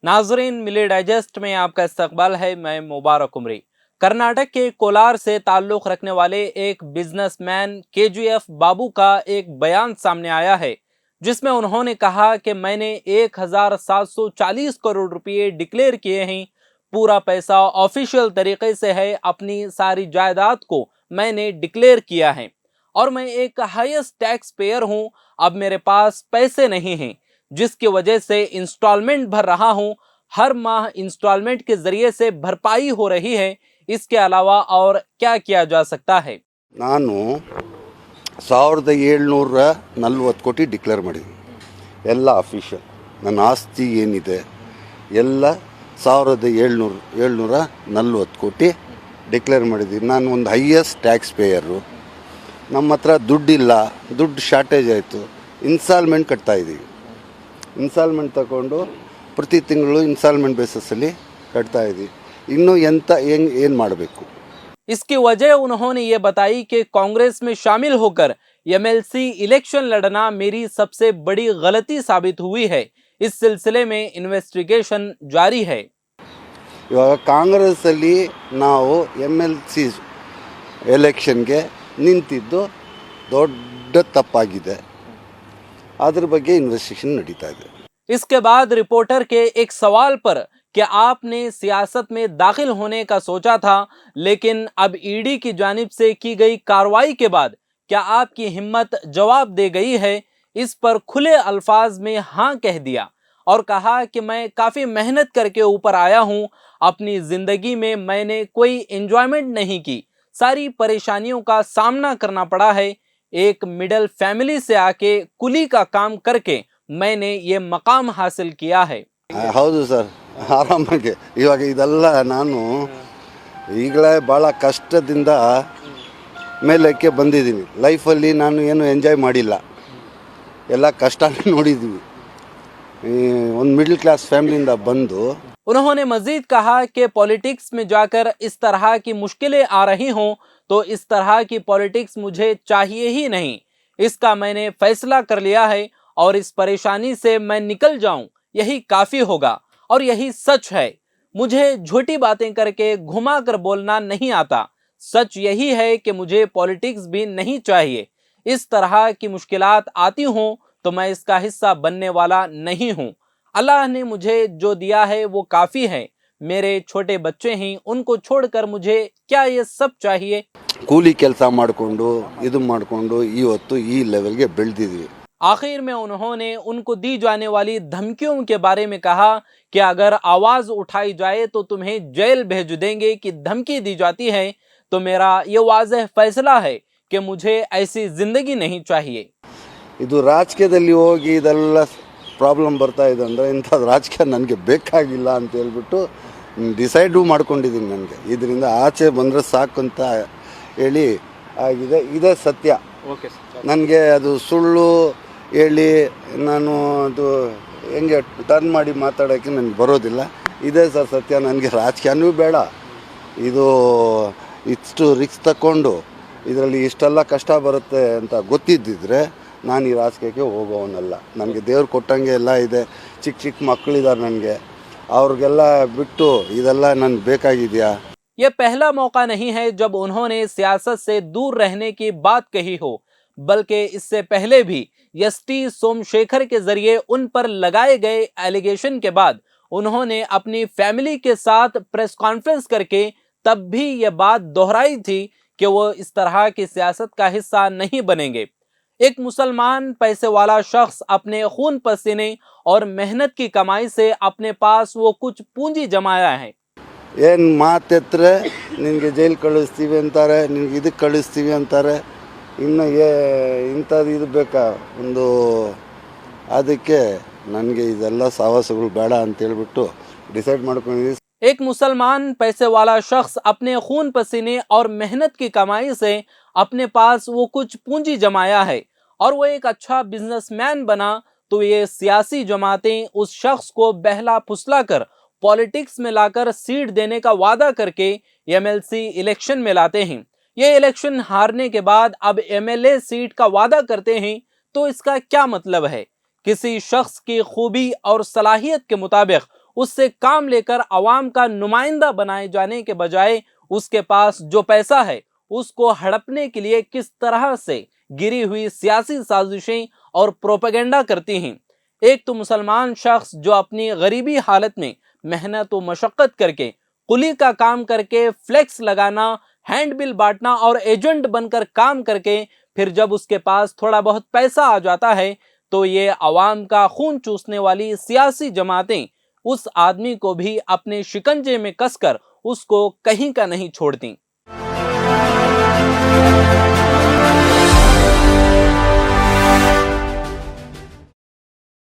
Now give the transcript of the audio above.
नाजरीन, मिले डाइजेस्ट में आपका इस्तकबाल है। मैं मुबारक उमरी। कर्नाटक के कोलार से ताल्लुक़ रखने वाले एक बिजनेसमैन केजीएफ बाबू का एक बयान सामने आया है, जिसमें उन्होंने कहा कि मैंने 1740 करोड़ रुपये डिक्लेयर किए हैं। पूरा पैसा ऑफिशियल तरीके से है, अपनी सारी जायदाद को मैंने डिक्लेयर किया है और मैं एक हाईएस्ट टैक्स पेयर हूं। अब मेरे पास पैसे नहीं हैं, जिसकी वजह से इंस्टॉलमेंट भर रहा हूं। हर माह इंस्टॉलमेंट के जरिए से भरपाई हो रही है। इसके अलावा और क्या किया जा सकता है? ನಾನು 1740 ಕೋಟಿ ಡಿಕ್ಲೇರ್ ಮಾಡಿದ್ದೀನಿ. ಎಲ್ಲ ಅಫಿಷಿಯಲ್. ನನ್ನ ಆಸ್ತಿ ಏನಿದೆ ಎಲ್ಲ 1740 ಕೋಟಿ ಡಿಕ್ಲೇರ್ ಮಾಡಿದ್ದೀನಿ. ನಾನು ಒಂದು ಹೈಯೆಸ್ಟ್ ಟ್ಯಾಕ್ಸ್ ಪೇಯರು. ನಮ್ಮ ಹತ್ರ ದುಡ್ಡಿಲ್ಲ, ದುಡ್ಡು ಶಾರ್ಟೇಜ್ ಆಯಿತು. ಇನ್ಸ್ಟಾಲ್ಮೆಂಟ್ ಕಟ್ತಾಯಿದ್ದೀವಿ. ಇನ್ಸ್ಟಾಲ್ಮೆಂಟ್ ತಗೊಂಡು ಪ್ರತಿ ತಿಂಗಳು ಇನ್ಸ್ಟಾಲ್ಮೆಂಟ್ ಬೇಸಸಲ್ಲಿ ಕಟ್ತಾಯಿದ್ದೀವಿ. ಇನ್ನೂ ಏನು ಮಾಡಬೇಕು? इसकी वजह उन्होंने ये बताई कि कांग्रेस में शामिल होकर एमएलसी इलेक्शन लड़ना मेरी सबसे बड़ी गलती साबित हुई है। इस सिलसिले में इन्वेस्टिगेशन जारी है। ಇವಾಗ ಕಾಂಗ್ರೆಸ್ಸಲ್ಲಿ ನಾವು MLC ಎಲೆಕ್ಷನ್ಗೆ ನಿಂತಿದ್ದು ದೊಡ್ಡ ತಪ್ಪಾಗಿದೆ. ಅದ್ರ ಬಗ್ಗೆ ಇನ್ವೆಸ್ಟಿಗೇಷನ್ ನಡೀತಾ ಇದೆ. इसके बाद रिपोर्टर के एक सवाल पर कि आपने सियासत में दाखिल होने का सोचा था, लेकिन अब ईडी की जानिब से की गई कार्रवाई के बाद क्या आपकी हिम्मत जवाब दे गई है? इस पर खुले अल्फाज में हाँ कह दिया और कहा कि मैं काफ़ी मेहनत करके ऊपर आया हूँ। अपनी ज़िंदगी में मैंने कोई एंजॉयमेंट नहीं की, सारी परेशानियों का सामना करना पड़ा है। एक मिडिल फैमिली से आके कुली का काम करके मैंने ये मकाम हासिल किया है। ಹೌದು ಸರ್, ಆರಾಮಾಗಿ ಇವಾಗ ಇದೆಲ್ಲ ನಾನು ಈಗಲೇ ಭಾಳ ಕಷ್ಟದಿಂದ ಮೇಲಕ್ಕೆ ಬಂದಿದ್ದೀನಿ. ಲೈಫಲ್ಲಿ ನಾನು ಏನು ಎಂಜಾಯ್ ಮಾಡಿಲ್ಲ, ಎಲ್ಲ ಕಷ್ಟನೇ ನೋಡಿದ್ದೀವಿ. ಒಂದು ಮಿಡಲ್ ಕ್ಲಾಸ್ ಫ್ಯಾಮಿಲಿಯಿಂದ ಬಂದು उन्होंने मजीद कहा कि पॉलिटिक्स में जाकर इस तरह की मुश्किलें आ रही हों तो इस तरह की पॉलिटिक्स मुझे चाहिए ही नहीं। इसका मैंने फैसला कर लिया है और इस परेशानी से मैं निकल जाऊं, यही काफ़ी होगा और यही सच है। मुझे झूठी बातें करके घुमा कर बोलना नहीं आता। सच यही है कि मुझे पॉलिटिक्स भी नहीं चाहिए। इस तरह की मुश्किलात आती हों तो मैं इसका हिस्सा बनने वाला नहीं हूँ। अल्लाह ने मुझे जो दिया है वो काफ़ी है। मेरे छोटे बच्चे हैं, उनको छोड़कर मुझे क्या ये सब चाहिए? ಕೂಲಿ ಕೆಲಸ ಮಾಡಿಕೊಂಡು ಇದು ಮಾಡಿಕೊಂಡು ಇವತ್ತು ಈ ಲೆವೆಲ್ಗೆ ಬೆಳೆದಿದ್ದೀವಿ. आखिर में उन्होंने उनको दी जाने वाली धमकियों के बारे में कहा कि अगर आवाज़ उठाई जाए तो तुम्हें जेल भेज देंगे की धमकी दी जाती है। तो मेरा ये वाज़ेह फैसला है कि मुझे ऐसी ज़िंदगी नहीं चाहिए। ಇದು ರಾಜಕೀಯದಲ್ಲಿ ಹೋಗಿ ಇದೆಲ್ಲ ಪ್ರಾಬ್ಲಮ್ ಬರ್ತಾ ಇದೆ ಅಂದರೆ ಇಂಥದ್ದು ರಾಜಕೀಯ ನನಗೆ ಬೇಕಾಗಿಲ್ಲ ಅಂತ ಹೇಳ್ಬಿಟ್ಟು ಡಿಸೈಡು ಮಾಡ್ಕೊಂಡಿದ್ದೀನಿ. ನನಗೆ ಇದರಿಂದ ಆಚೆ ಬಂದರೆ ಸಾಕು ಅಂತ ಹೇಳಿ ಆಗಿದೆ. ಇದೇ ಸತ್ಯ. ನನಗೆ ಅದು ಸುಳ್ಳು ಹೇಳಿ ನಾನು ಅದು ಹೆಂಗೆ ಟರ್ನ್ ಮಾಡಿ ಮಾತಾಡೋಕ್ಕೆ ನನಗೆ ಬರೋದಿಲ್ಲ. ಇದೇ ಸರ್ ಸತ್ಯ. ನನಗೆ ರಾಜಕೀಯನೂ ಬೇಡ. ಇದು ಇಷ್ಟು ರಿಸ್ಕ್ ತಗೊಂಡು ಇದರಲ್ಲಿ ಇಷ್ಟೆಲ್ಲ ಕಷ್ಟ ಬರುತ್ತೆ ಅಂತ ಗೊತ್ತಿದ್ದಿದ್ರೆ ನಾನು ಈ ರಾಜಕೀಯಕ್ಕೆ ಹೋಗೋವನಲ್ಲ. ನನಗೆ ದೇವ್ರು ಕೊಟ್ಟಂಗೆ ಎಲ್ಲ ಇದೆ. ಚಿಕ್ಕ ಚಿಕ್ಕ ಮಕ್ಕಳಿದ್ದಾರೆ ನನಗೆ, ಅವ್ರಿಗೆಲ್ಲ ಬಿಟ್ಟು ಇದೆಲ್ಲ ನನಗೆ ಬೇಕಾಗಿದೆಯಾ? ये पहला मौका नहीं है जब उन्होंने सियासत से दूर रहने की बात कही हो, बल्कि इससे पहले भी एसटी सोमशेखर के जरिए उन पर लगाए गए एलिगेशन के बाद उन्होंने अपनी फैमिली के साथ प्रेस कॉन्फ्रेंस करके तब भी ये बात दोहराई थी कि वो इस तरह की सियासत का हिस्सा नहीं बनेंगे। एक मुसलमान पैसे वाला शख्स अपने खून पसीने और मेहनत की कमाई से अपने पास वो कुछ पूंजी जमाया है। ಏನು ಮಾತೆತ್ತರೆ ನಿನಗೆ ಜೈಲು ಕಳಿಸ್ತೀವಿ ಅಂತಾರೆ, ನಿನಗೆ ಇದಕ್ಕೆ ಕಳಿಸ್ತೀವಿ ಅಂತಾರೆ. ಇನ್ನು ಇಂಥದ್ದು ಇದು ಬೇಕಾ ಒಂದು? ಅದಕ್ಕೆ ನನಗೆ ಇದೆಲ್ಲ ಸಾಹಸಗಳು ಬೇಡ ಅಂತ ಹೇಳ್ಬಿಟ್ಟು ಡಿಸೈಡ್ ಮಾಡ್ಕೊಂಡಿದ್ದೀವಿ. एक मुसलमान पैसे वाला शख्स अपने खून पसीने और मेहनत की कमाई से अपने पास वो कुछ पूंजी जमाया है और वो एक अच्छा बिजनेसमैन बना, तो ये सियासी जमातें उस शख्स को बहला फुसला कर पॉलिटिक्स में लाकर सीट देने का वादा करके एमएलसी इलेक्शन में लाते हैं। ये इलेक्शन हारने के बाद अब एमएलए सीट का वादा करते हैं, तो इसका क्या मतलब है? किसी शख्स की खूबी और सलाहियत के मुताबिक उससे काम लेकर अवाम का नुमाइंदा बनाए जाने के बजाय उसके पास जो पैसा है उसको हड़पने के लिए किस तरह से गिरी हुई सियासी साजिशें और प्रोपेगेंडा करती हैं। एक तो मुसलमान शख्स जो अपनी गरीबी हालत में मेहनत व मशक्कत करके कुली का काम करके फ्लेक्स लगाना, हैंड बिल बांटना और एजेंट बनकर काम करके फिर जब उसके पास थोड़ा बहुत पैसा आ जाता है तो ये अवाम का खून चूसने वाली सियासी जमातें उस आदमी को भी अपने शिकंजे में कसकर उसको कहीं का नहीं छोड़ती।